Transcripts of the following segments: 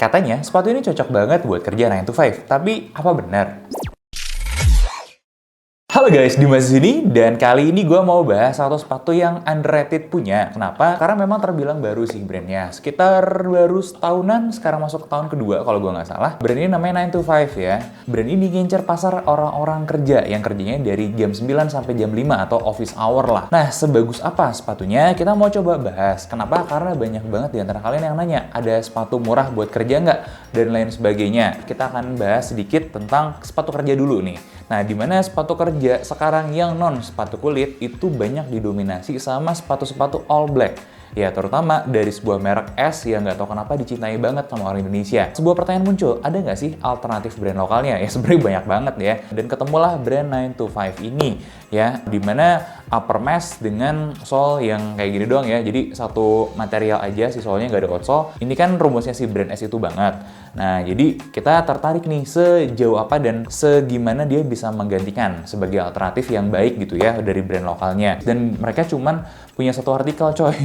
Katanya sepatu ini cocok banget buat kerja 9 to 5, tapi apa benar? Halo guys, Dimas di sini, dan kali ini gue mau bahas satu sepatu yang underrated punya. Kenapa? Karena memang terbilang baru sih brandnya. Sekitar baru setahunan, sekarang masuk ke tahun kedua kalau gue nggak salah. Brand ini namanya 9 to 5 ya. Brand ini ngincer pasar orang-orang kerja yang kerjanya dari jam 9 sampai jam 5 atau office hour lah. Nah, sebagus apa sepatunya? Kita mau coba bahas. Kenapa? Karena banyak banget di antara kalian yang nanya, ada sepatu murah buat kerja nggak? Dan lain sebagainya. Kita akan bahas sedikit tentang sepatu kerja dulu nih. Nah, dimana sepatu kerja sekarang yang non sepatu kulit itu banyak didominasi sama sepatu-sepatu all black. Ya, terutama dari sebuah merek S yang nggak tahu kenapa dicintai banget sama orang Indonesia. Sebuah pertanyaan muncul, ada nggak sih alternatif brand lokalnya? Ya, sebenarnya banyak banget ya. Dan ketemulah brand 9 to 5 ini, ya, dimana upper mesh dengan sole yang kayak gini doang ya. Jadi satu material aja si solenya, nggak ada outsole. Ini kan rumusnya si brand S itu banget. Nah, jadi kita tertarik nih sejauh apa dan segimana dia bisa menggantikan sebagai alternatif yang baik gitu ya dari brand lokalnya. Dan mereka cuman punya satu artikel coy.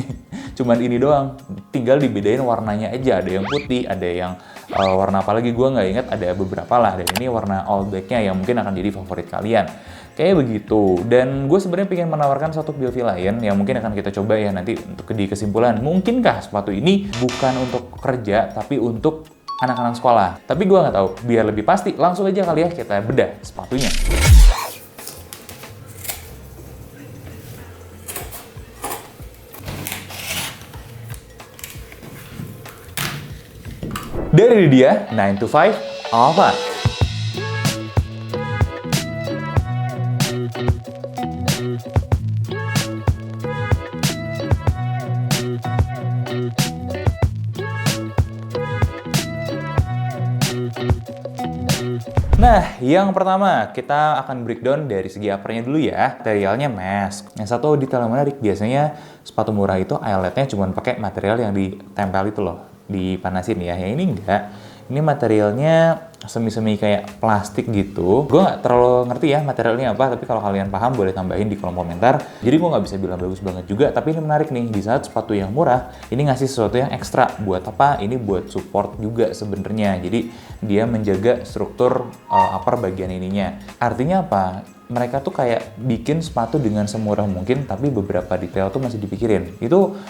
Cuman ini doang, tinggal dibedain warnanya aja. Ada yang putih, ada yang warna apa lagi gue nggak ingat, ada beberapa lah. Dan ini warna all black-nya yang mungkin akan jadi favorit kalian. Kayak begitu. Dan gue sebenarnya pengen menawarkan satu POV lain yang mungkin akan kita coba ya nanti untuk di kesimpulan. Mungkinkah sepatu ini bukan untuk kerja, tapi untuk anak-anak sekolah? Tapi gue nggak tahu. Biar lebih pasti, langsung aja kali ya kita bedah sepatunya. Dari dia, 9 to 5, apa? Nah, yang pertama kita akan breakdown dari segi uppernya dulu ya. Materialnya mesh. Yang satu detail yang menarik, biasanya sepatu murah itu eyeletnya cuma pakai material yang ditempel itu loh, dipanasin ya. Yang ini enggak. Ini materialnya semi-semi kayak plastik gitu. Gue nggak terlalu ngerti ya materialnya apa, tapi kalau kalian paham boleh tambahin di kolom komentar. Jadi gue nggak bisa bilang bagus banget juga, tapi ini menarik nih. Di saat sepatu yang murah, ini ngasih sesuatu yang ekstra. Buat apa? Ini buat support juga sebenarnya. Jadi dia menjaga struktur upper bagian ininya. Artinya apa? Mereka tuh kayak bikin sepatu dengan semurah mungkin, tapi beberapa detail tuh masih dipikirin. Itu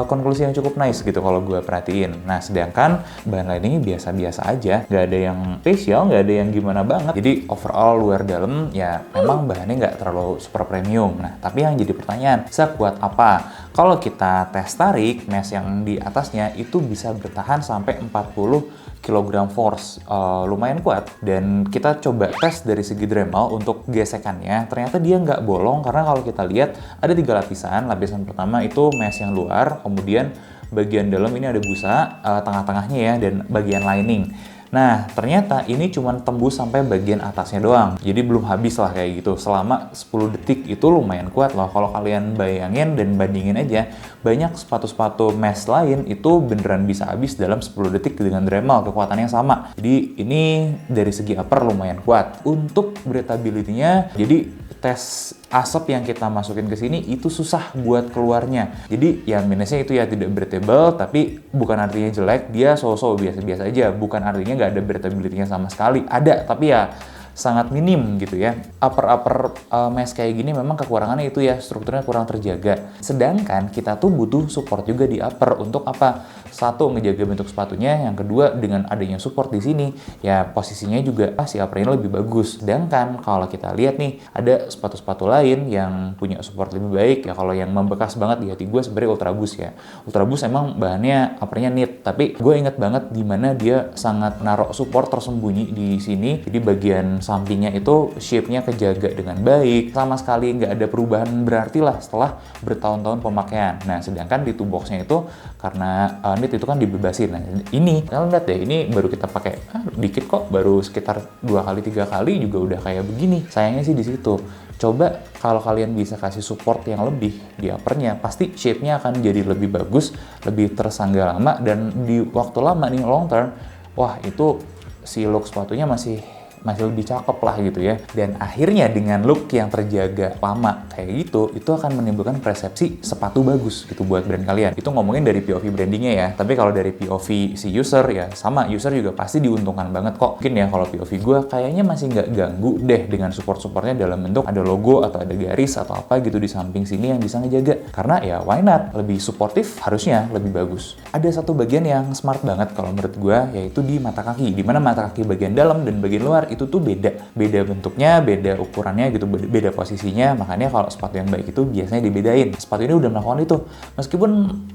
konklusi yang cukup nice gitu kalau gue perhatiin. Nah, sedangkan bahan lainnya biasa-biasa aja, nggak ada yang spesial, nggak ada yang gimana banget. Jadi overall luar dalam ya memang bahannya nggak terlalu super premium. Nah, tapi yang jadi pertanyaan, sekuat apa? Kalau kita tes tarik, mesh yang di atasnya itu bisa bertahan sampai 40 kg force, lumayan kuat. Dan kita coba tes dari segi Dremel untuk gesekannya, ternyata dia nggak bolong karena kalau kita lihat ada 3 lapisan. Lapisan pertama itu mesh yang luar, kemudian bagian dalam ini ada busa, tengah-tengahnya ya, dan bagian lining. Nah, ternyata ini cuma tembus sampai bagian atasnya doang. Jadi belum habis lah kayak gitu. Selama 10 detik itu lumayan kuat loh. Kalau kalian bayangin dan bandingin aja, banyak sepatu-sepatu mesh lain itu beneran bisa habis dalam 10 detik dengan Dremel, kekuatannya sama. Jadi ini dari segi upper lumayan kuat. Untuk breathability-nya, jadi tes asap yang kita masukin ke sini itu susah buat keluarnya. Jadi ya minusnya itu ya tidak breathable, tapi bukan artinya jelek, dia so-so biasa-biasa aja. Bukan artinya nggak ada breathability-nya sama sekali. Ada, tapi ya sangat minim gitu ya. Upper mesh kayak gini memang kekurangannya itu ya, strukturnya kurang terjaga. Sedangkan kita tuh butuh support juga di upper. Untuk apa? Satu, ngejaga bentuk sepatunya. Yang kedua, dengan adanya support di sini, ya posisinya juga si upper ini lebih bagus. Sedangkan kalau kita lihat nih, ada sepatu-sepatu lain yang punya support lebih baik. Ya kalau yang membekas banget di hati gue sebenarnya Ultraboost ya. Ultraboost emang bahannya uppernya knit, tapi gue inget banget di mana dia sangat naruh support tersembunyi di sini. Jadi bagian sampingnya itu shape-nya kejaga dengan baik. Sama sekali nggak ada perubahan berarti lah setelah bertahun-tahun pemakaian. Nah, sedangkan di box-nya itu karena knit itu kan dibebasin. Nah, ini kalian lihat deh, ini baru kita pakai dikit kok, baru sekitar 2-3 kali juga udah kayak begini. Sayangnya sih di situ. Coba kalau kalian bisa kasih support yang lebih di uppernya, pasti shape-nya akan jadi lebih bagus, lebih tersangga lama, dan di waktu lama nih long term, wah itu si look sepatunya masih masih lebih cakep lah gitu ya. Dan akhirnya dengan look yang terjaga lama kayak gitu, itu akan menimbulkan persepsi sepatu bagus gitu buat brand kalian. Itu ngomongin dari POV brandingnya ya. Tapi kalau dari POV si user ya sama, user juga pasti diuntungkan banget kok. Mungkin ya kalau POV gue kayaknya masih nggak ganggu deh dengan support-supportnya dalam bentuk ada logo atau ada garis atau apa gitu di samping sini yang bisa ngejaga. Karena ya why not? Lebih suportif harusnya lebih bagus. Ada satu bagian yang smart banget kalau menurut gue, yaitu di mata kaki. Dimana mata kaki bagian dalam dan bagian luar itu tuh beda. Beda bentuknya, beda ukurannya gitu, beda posisinya. Makanya kalau sepatu yang baik itu biasanya dibedain. Sepatu ini udah melakukan itu. Meskipun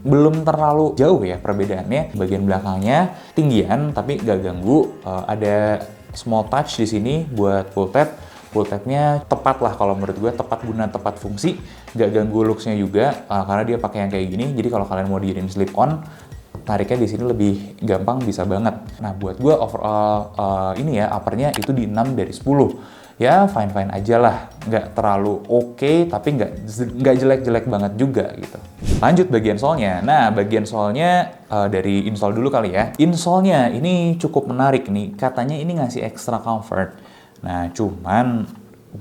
belum terlalu jauh ya perbedaannya. Bagian belakangnya tinggian tapi gak ganggu. Ada small touch di sini buat pull tab. Pull tabnya tepat lah kalau menurut gue, tepat guna, tepat fungsi, gak ganggu looks-nya juga karena dia pakai yang kayak gini. Jadi kalau kalian mau dijadiin slip on, tariknya di sini lebih gampang, bisa banget. Nah buat gue overall ini ya uppernya itu di 6 dari 10. Ya fine-fine aja lah, nggak terlalu oke, tapi nggak jelek-jelek banget juga gitu. Lanjut bagian solnya. Nah bagian solnya dari insole dulu kali ya. Insole-nya ini cukup menarik nih, katanya ini ngasih extra comfort. Nah cuman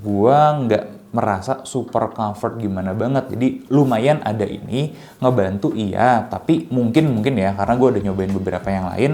gua nggak merasa super comfort gimana banget. Jadi lumayan ada ini, ngebantu iya, tapi mungkin ya karena gue udah nyobain beberapa yang lain,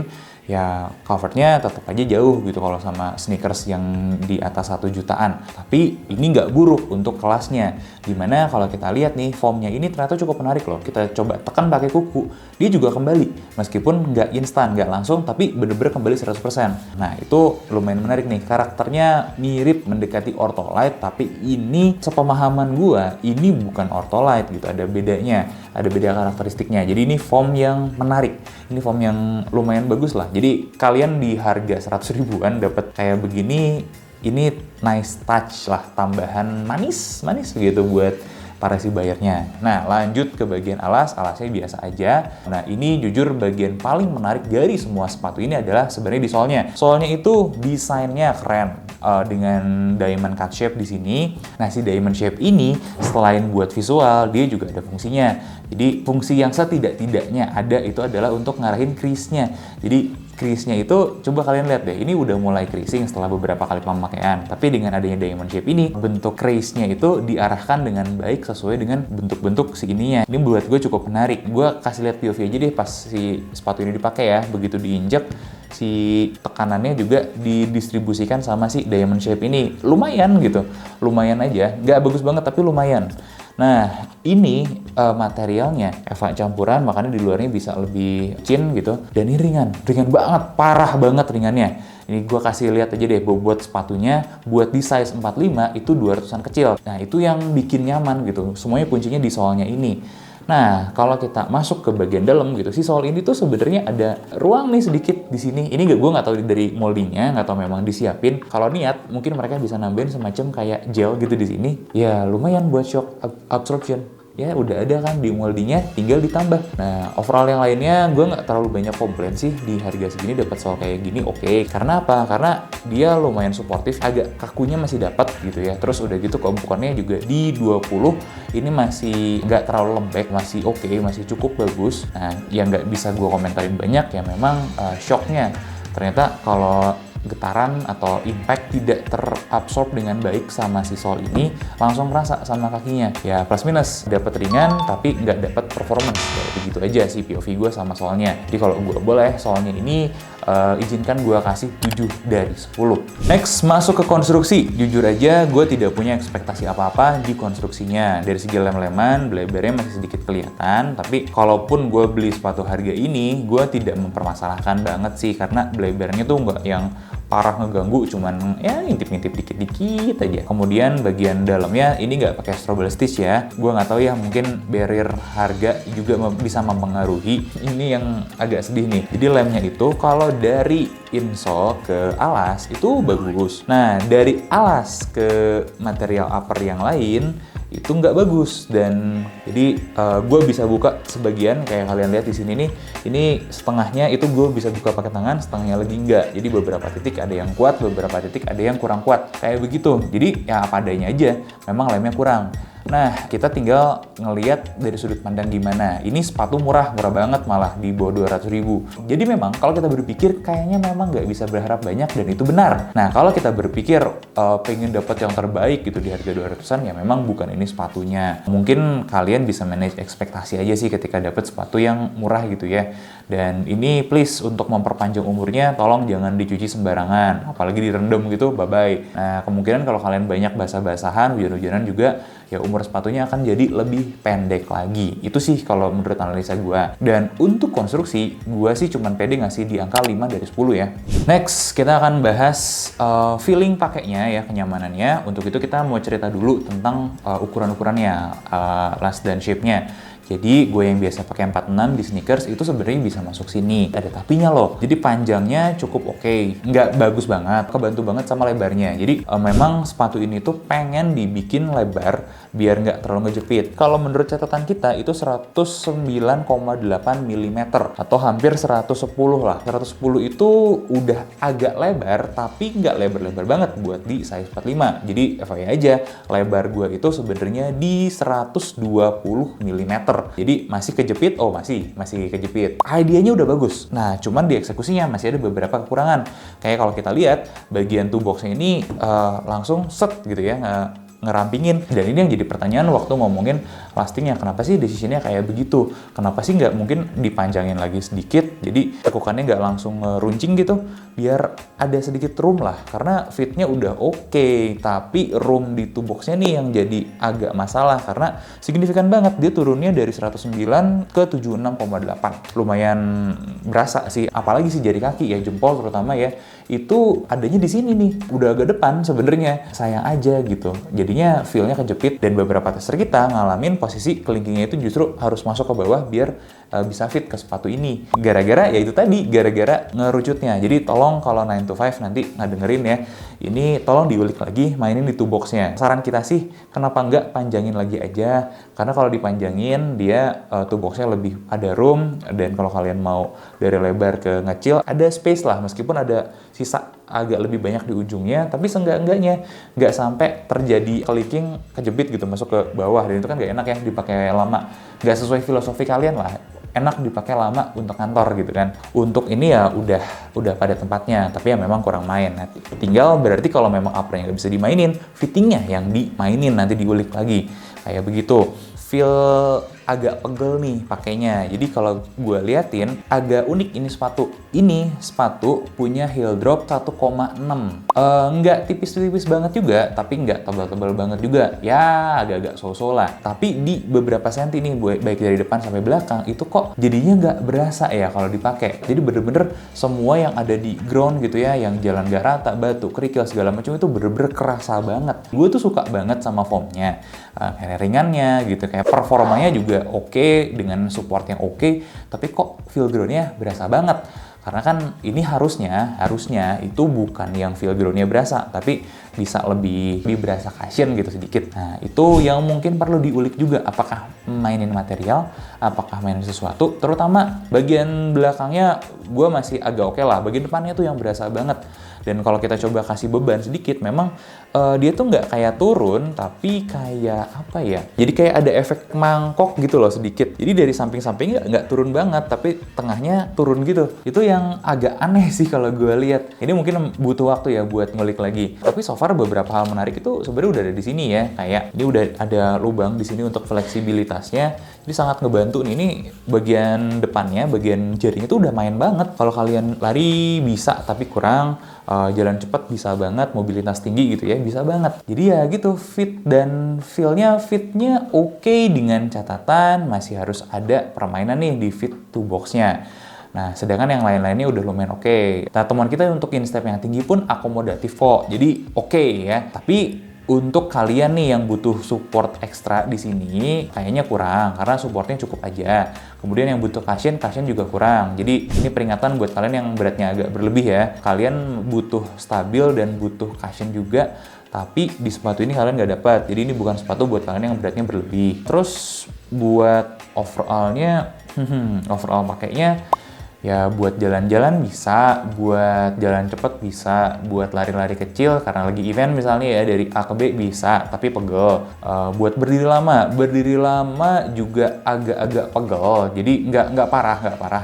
ya comfortnya tetap aja jauh gitu kalau sama sneakers yang di atas 1 jutaan. Tapi ini nggak buruk untuk kelasnya. Dimana kalau kita lihat nih, foamnya ini ternyata cukup menarik loh. Kita coba tekan pakai kuku, dia juga kembali. Meskipun nggak instan, nggak langsung, tapi bener-bener kembali 100%. Nah itu lumayan menarik nih. Karakternya mirip mendekati Ortholite, tapi ini sepemahaman gua, ini bukan Ortholite gitu. Ada bedanya, ada beda karakteristiknya. Jadi ini foam yang menarik. Ini foam yang lumayan bagus lah. Jadi kalian di harga 100 ribuan dapat kayak begini, ini nice touch lah, tambahan manis gitu buat para si bayarnya. Nah lanjut ke bagian alasnya biasa aja. Nah ini jujur bagian paling menarik dari semua sepatu ini adalah sebenarnya di solnya. Solnya itu desainnya keren. Dengan diamond cut shape di sini. Nah, si diamond shape ini selain buat visual, dia juga ada fungsinya. Jadi, fungsi yang setidak-tidaknya ada itu adalah untuk ngarahin crease-nya. Jadi, crease-nya itu coba kalian lihat deh, ini udah mulai creasing setelah beberapa kali pemakaian. Tapi dengan adanya diamond shape ini, bentuk crease-nya itu diarahkan dengan baik sesuai dengan bentuk-bentuk si ininya. Ini buat gue cukup menarik. Gue kasih lihat POV aja deh pas si sepatu ini dipakai ya. Begitu diinjek, si tekanannya juga didistribusikan sama si diamond shape ini. Lumayan gitu, lumayan aja. Nggak bagus banget tapi lumayan. Nah, ini materialnya Eva campuran, makanya di luarnya bisa lebih licin gitu. Dan ini ringan banget, parah banget ringannya. Ini gue kasih lihat aja deh, buat sepatunya, buat di size 45 itu 200-an kecil. Nah, itu yang bikin nyaman gitu. Semuanya kuncinya di soalnya ini. Nah, kalau kita masuk ke bagian dalam gitu, si sol ini tuh sebenarnya ada ruang nih sedikit di sini. Ini gue nggak tahu dari moldingnya, nggak tahu memang disiapin. Kalau niat, mungkin mereka bisa nambahin semacam kayak gel gitu di sini. Ya, lumayan buat shock absorption. Ya udah ada kan di moldingnya, tinggal ditambah. Nah overall yang lainnya gue nggak terlalu banyak komplain sih di harga segini dapat sol kayak gini. Oke. Karena apa? Karena dia lumayan suportif, agak kakunya masih dapat gitu ya. Terus udah gitu keempukannya juga di 20, ini masih nggak terlalu lembek, masih oke, masih cukup bagus. Nah yang nggak bisa gue komentarin banyak ya memang shocknya. Ternyata kalau getaran atau impact tidak terabsorb dengan baik sama si sol ini, langsung kerasa sama kakinya. Ya plus minus, dapat ringan tapi nggak dapat performance. Kayak begitu aja sih POV gue sama solnya. Jadi kalau gue boleh, solnya ini izinkan gue kasih 7 dari 10. Next, masuk ke konstruksi. Jujur aja gue tidak punya ekspektasi apa-apa di konstruksinya. Dari segi lem-leman, blebernya masih sedikit kelihatan, tapi kalaupun gue beli sepatu harga ini, gue tidak mempermasalahkan banget sih, karena blebernya tuh nggak yang parah ngeganggu, cuman ya ngintip-ngintip dikit-dikit aja. Kemudian bagian dalamnya ini nggak pakai strobe stitch ya. Gue nggak tahu ya, mungkin barrier harga juga bisa mempengaruhi. Ini yang agak sedih nih. Jadi lemnya itu kalau dari insole ke alas itu bagus. Nah dari alas ke material upper yang lain itu nggak bagus, dan jadi gue bisa buka sebagian kayak kalian lihat di sini nih, ini setengahnya itu gue bisa buka pakai tangan, setengahnya lagi enggak. Jadi beberapa titik ada yang kuat, beberapa titik ada yang kurang kuat kayak begitu. Jadi ya apa adanya aja, memang lemnya kurang. Nah, kita tinggal ngelihat dari sudut pandang gimana. Ini sepatu murah banget malah di bawah 200.000. Jadi memang kalau kita berpikir kayaknya memang nggak bisa berharap banyak dan itu benar. Nah, kalau kita berpikir pengen dapat yang terbaik gitu di harga 200-an, ya memang bukan ini sepatunya. Mungkin kalian bisa manage ekspektasi aja sih ketika dapat sepatu yang murah gitu ya. Dan ini please untuk memperpanjang umurnya tolong jangan dicuci sembarangan, apalagi direndam gitu, bye-bye. Nah, kemungkinan kalau kalian banyak basah-basahan, hujan-hujanan juga, ya umur sepatunya akan jadi lebih pendek lagi. Itu sih kalau menurut analisa gue. Dan untuk konstruksi, gue sih cuman pede ngasih di angka 5 dari 10 ya. Next, kita akan bahas feeling pakainya ya, kenyamanannya. Untuk itu kita mau cerita dulu tentang ukuran-ukurannya, last dan shape-nya. Jadi gue yang biasa pakai 46 di sneakers itu sebenarnya bisa masuk sini. Ada tapinya loh. Jadi panjangnya cukup oke. Nggak bagus banget, kebantu banget sama lebarnya. Jadi memang sepatu ini tuh pengen dibikin lebar biar nggak terlalu ngejepit. Kalau menurut catatan kita itu 109,8 mm atau hampir 110 lah. 110 itu udah agak lebar tapi nggak lebar-lebar banget buat di size 45. Jadi FYI aja, lebar gue itu sebenarnya di 120 mm. Jadi masih kejepit, masih kejepit. Idenya udah bagus. Nah, cuman di eksekusinya masih ada beberapa kekurangan. Kayak kalau kita lihat, bagian toe box-nya ini langsung set gitu ya, ngerampingin. Dan ini yang jadi pertanyaan waktu ngomongin lastingnya. Kenapa sih decisionnya kayak begitu? Kenapa sih nggak mungkin dipanjangin lagi sedikit, jadi tekukannya nggak langsung ngeruncing gitu, biar ada sedikit room lah. Karena fitnya udah oke, tapi room di toe box-nya nih yang jadi agak masalah. Karena signifikan banget, dia turunnya dari 109 ke 76,8. Lumayan berasa sih, apalagi sih jari kaki ya, jempol terutama ya. Itu adanya di sini nih, udah agak depan sebenarnya. Sayang aja gitu. Jadinya feel-nya kejepit, dan beberapa tester kita ngalamin posisi kelingkingnya itu justru harus masuk ke bawah biar bisa fit ke sepatu ini. Gara-gara ya itu tadi, gara-gara ngerucutnya. Jadi tolong kalau 9 to 5 nanti ngedengerin ya, ini tolong diulik lagi, mainin di toe box-nya. Saran kita sih, kenapa nggak panjangin lagi aja? Karena kalau dipanjangin, dia toe box-nya lebih ada room, dan kalau kalian mau dari lebar ke ngecil, ada space lah, meskipun ada sisa agak lebih banyak di ujungnya, tapi seenggak-enggaknya nggak sampai terjadi kelingking kejepit gitu masuk ke bawah, dan itu kan nggak enak ya dipakai lama, nggak sesuai filosofi kalian lah. Enak dipakai lama untuk kantor gitu kan. Untuk ini ya udah pada tempatnya, tapi ya memang kurang main. Nah, tinggal berarti kalau memang apronnya nggak bisa dimainin, fittingnya yang dimainin, nanti diulik lagi kayak begitu. Feel agak pegel nih pakainya. Jadi kalau gue liatin agak unik ini sepatu. Ini sepatu punya heel drop 1,6. Nggak tipis-tipis banget juga, tapi nggak tebal-tebal banget juga. Ya agak-agak so-so lah. Tapi di beberapa senti nih, baik dari depan sampai belakang, itu kok jadinya nggak berasa ya kalau dipakai. Jadi bener-bener semua yang ada di ground gitu ya, yang jalan nggak rata, batu, kerikil segala macam itu bener-bener kerasa banget. Gue tuh suka banget sama foamnya, kayak ringannya gitu, kayak performanya juga oke, dengan support yang oke, tapi kok feel ground-nya berasa banget. Karena kan ini harusnya itu bukan yang feel ground-nya berasa, tapi bisa lebih berasa cushion gitu sedikit. Nah, itu yang mungkin perlu diulik juga, apakah mainin material, apakah mainin sesuatu. Terutama bagian belakangnya gue masih agak oke lah, bagian depannya tuh yang berasa banget. Dan kalau kita coba kasih beban sedikit, memang dia tuh nggak kayak turun, tapi kayak apa ya? Jadi kayak ada efek mangkok gitu loh sedikit. Jadi dari samping-samping nggak turun banget, tapi tengahnya turun gitu. Itu yang agak aneh sih kalau gue lihat. Ini mungkin butuh waktu ya buat ngulik lagi. Tapi so far beberapa hal menarik itu sebenarnya udah ada di sini ya. Kayak ini udah ada lubang di sini untuk fleksibilitasnya. Jadi sangat ngebantu nih. Ini bagian depannya, bagian jarinya itu udah main banget. Kalau kalian lari bisa, tapi kurang. Jalan cepat bisa banget, mobilitas tinggi gitu ya, bisa banget. Jadi ya gitu, fit dan fitnya oke, dengan catatan masih harus ada permainan nih di fit toe box-nya. Nah, sedangkan yang lain-lainnya udah lumayan oke. Nah, teman kita untuk instep yang tinggi pun akomodatif kok, jadi oke ya. Tapi untuk kalian nih yang butuh support ekstra di sini kayaknya kurang, karena supportnya cukup aja. Kemudian yang butuh cushion juga kurang. Jadi ini peringatan buat kalian yang beratnya agak berlebih ya. Kalian butuh stabil dan butuh cushion juga, tapi di sepatu ini kalian nggak dapat. Jadi ini bukan sepatu buat kalian yang beratnya berlebih. Terus buat overallnya, overall pakainya Ya buat jalan-jalan bisa, buat jalan cepet bisa, buat lari-lari kecil karena lagi event misalnya ya dari A ke B bisa, tapi pegel. Buat berdiri lama juga agak-agak pegel. Jadi nggak parah,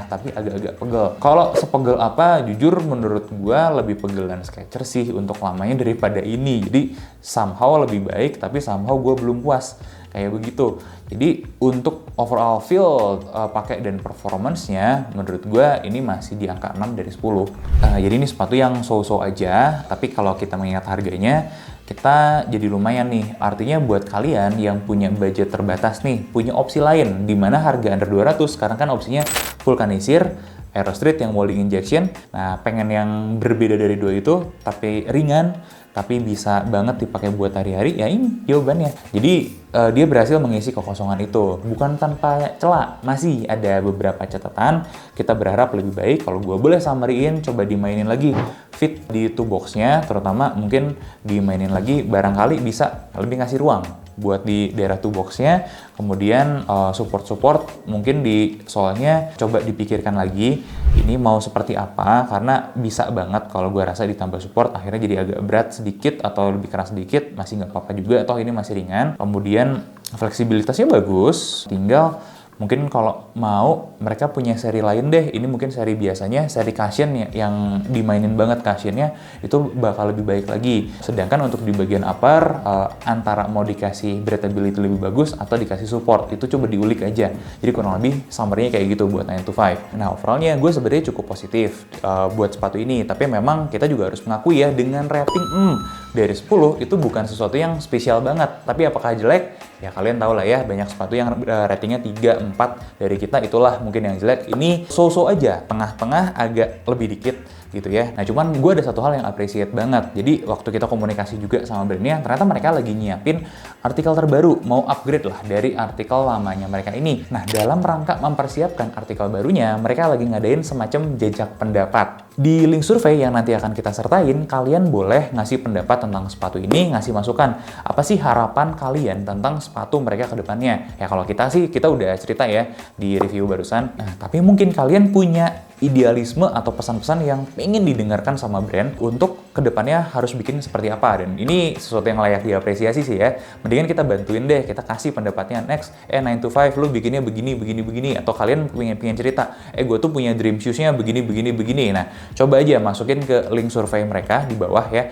tapi agak-agak pegel. Kalau sepegel apa? Jujur menurut gua lebih pegelan Skechers sih untuk lamanya daripada ini. Jadi somehow lebih baik, tapi somehow gua belum puas. Kayak begitu. Jadi untuk overall feel pakai dan performance-nya menurut gue ini masih di angka 6 dari 10. Jadi ini sepatu yang so-so aja, tapi kalau kita mengingat harganya kita jadi lumayan nih. Artinya buat kalian yang punya budget terbatas nih, punya opsi lain di mana harga under 200, sekarang kan opsinya vulkanisir, Aerostreet yang molding injection. Nah, pengen yang berbeda dari dua itu tapi ringan, tapi bisa banget dipakai buat hari-hari, ya ini jawabannya. Jadi dia berhasil mengisi kekosongan itu. Bukan tanpa celah, masih ada beberapa catatan. Kita berharap lebih baik. Kalau gue boleh summary-in, coba dimainin lagi fit di two box-nya, terutama mungkin dimainin lagi, barangkali bisa lebih ngasih ruang buat di daerah two box-nya. Kemudian support-support mungkin di soalnya coba dipikirkan lagi ini mau seperti apa, karena bisa banget kalau gue rasa ditambah support akhirnya jadi agak berat sedikit atau lebih keras sedikit, masih nggak apa-apa juga, toh ini masih ringan. Kemudian fleksibilitasnya bagus, tinggal mungkin kalau mau mereka punya seri lain deh. Ini mungkin seri biasanya, seri cushion yang dimainin banget cushionnya itu bakal lebih baik lagi. Sedangkan untuk di bagian upper antara mau dikasih breathability lebih bagus atau dikasih support, itu coba diulik aja. Jadi kurang lebih summary-nya kayak gitu buat 9to5. Nah overallnya gue sebenarnya cukup positif buat sepatu ini, tapi memang kita juga harus mengakui ya dengan rating dari 10 itu bukan sesuatu yang spesial banget. Tapi apakah jelek? Ya kalian tahu lah ya, banyak sepatu yang ratingnya 3, 4 dari kita, itulah mungkin yang jelek. Ini so-so aja, tengah-tengah agak lebih dikit gitu ya. Nah cuman gue ada satu hal yang appreciate banget. Jadi waktu kita komunikasi juga sama brandnya, ternyata mereka lagi nyiapin artikel terbaru, mau upgrade lah dari artikel lamanya mereka ini. Nah dalam rangka mempersiapkan artikel barunya, mereka lagi ngadain semacam jejak pendapat. Di link survei yang nanti akan kita sertain, kalian boleh ngasih pendapat tentang sepatu ini, ngasih masukan. Apa sih harapan kalian tentang sepatu mereka ke depannya? Ya kalau kita sih, kita udah cerita ya di review barusan. Nah, tapi mungkin kalian punya idealisme atau pesan-pesan yang pengen didengarkan sama brand untuk kedepannya harus bikin seperti apa, dan ini sesuatu yang layak diapresiasi sih ya. Mendingan kita bantuin deh, kita kasih pendapatnya. Next 9to5 lu bikinnya begini, atau kalian pengen cerita, gue tuh punya dream shoes-nya begini. Nah coba aja masukin ke link survei mereka di bawah ya.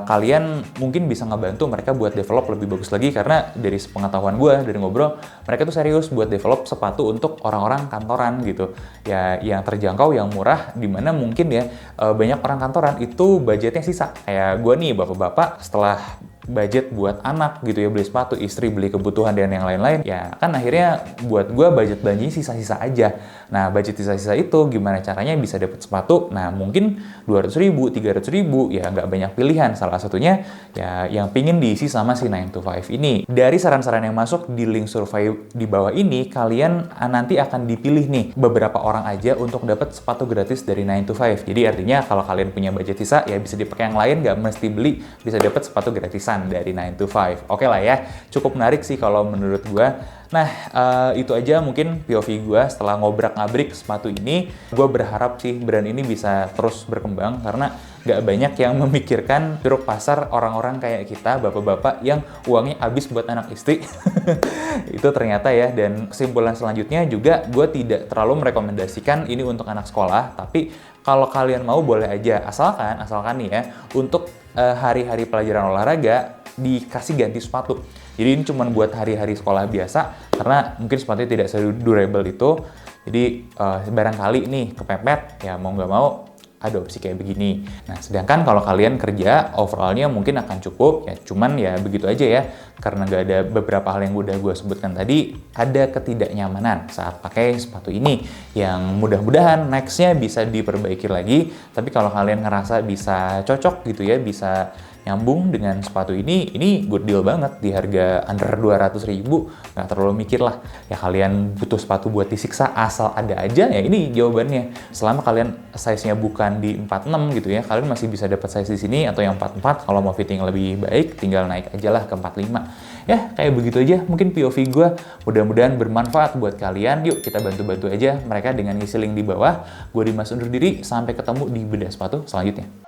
Kalian mungkin bisa ngebantu mereka buat develop lebih bagus lagi, karena dari sepengetahuan gue dari ngobrol, mereka tuh serius buat develop sepatu untuk orang-orang kantoran gitu ya, yang terjangkau, yang murah, dimana mungkin ya banyak orang kantoran itu budgetnya sisa. Kayak gue nih, bapak-bapak setelah budget buat anak gitu ya, beli sepatu, istri beli kebutuhan dan yang lain-lain, ya kan akhirnya buat gue budget belanjanya sisa-sisa aja. Nah budget sisa-sisa itu gimana caranya bisa dapet sepatu? Nah mungkin 200.000, 300.000, ya nggak banyak pilihan. Salah satunya ya yang pingin diisi sama si 9to5 ini. Dari saran-saran yang masuk di link survei di bawah ini, kalian nanti akan dipilih nih beberapa orang aja untuk dapat sepatu gratis dari 9to5. Jadi artinya kalau kalian punya budget sisa, ya bisa dipakai yang lain, nggak mesti beli, bisa dapat sepatu gratisan dari 9to5. Oke lah ya, cukup menarik sih kalau menurut gue. Nah, itu aja mungkin POV gue setelah ngobrak-ngabrik sepatu ini. Gue berharap sih brand ini bisa terus berkembang, karena nggak banyak yang memikirkan ceruk pasar orang-orang kayak kita, bapak-bapak yang uangnya habis buat anak istri. Itu ternyata ya. Dan kesimpulan selanjutnya juga, gue tidak terlalu merekomendasikan ini untuk anak sekolah, tapi kalau kalian mau boleh aja, asalkan nih ya, untuk hari-hari pelajaran olahraga dikasih ganti sepatu. Jadi ini cuma buat hari-hari sekolah biasa, karena mungkin sepatunya tidak se-durable itu. Jadi barangkali nih kepepet, ya mau nggak mau ada opsi kayak begini. Nah, sedangkan kalau kalian kerja, overallnya mungkin akan cukup, ya cuman ya begitu aja ya. Karena nggak ada beberapa hal yang udah gue sebutkan tadi, ada ketidaknyamanan saat pakai sepatu ini, yang mudah-mudahan next-nya bisa diperbaiki lagi. Tapi kalau kalian ngerasa bisa cocok gitu ya, bisa nyambung dengan sepatu ini good deal banget di harga under 200.000. Nggak terlalu mikir lah. Ya kalian butuh sepatu buat disiksa asal ada aja, ya ini jawabannya. Selama kalian size-nya bukan di 46 gitu ya, kalian masih bisa dapat size di sini atau yang 44. Kalau mau fitting lebih baik, tinggal naik aja lah ke 45. Ya, kayak begitu aja mungkin POV gue. Mudah-mudahan bermanfaat buat kalian. Yuk kita bantu-bantu aja mereka dengan ngisi link di bawah. Gue Dimas undur diri, sampai ketemu di bedah sepatu selanjutnya.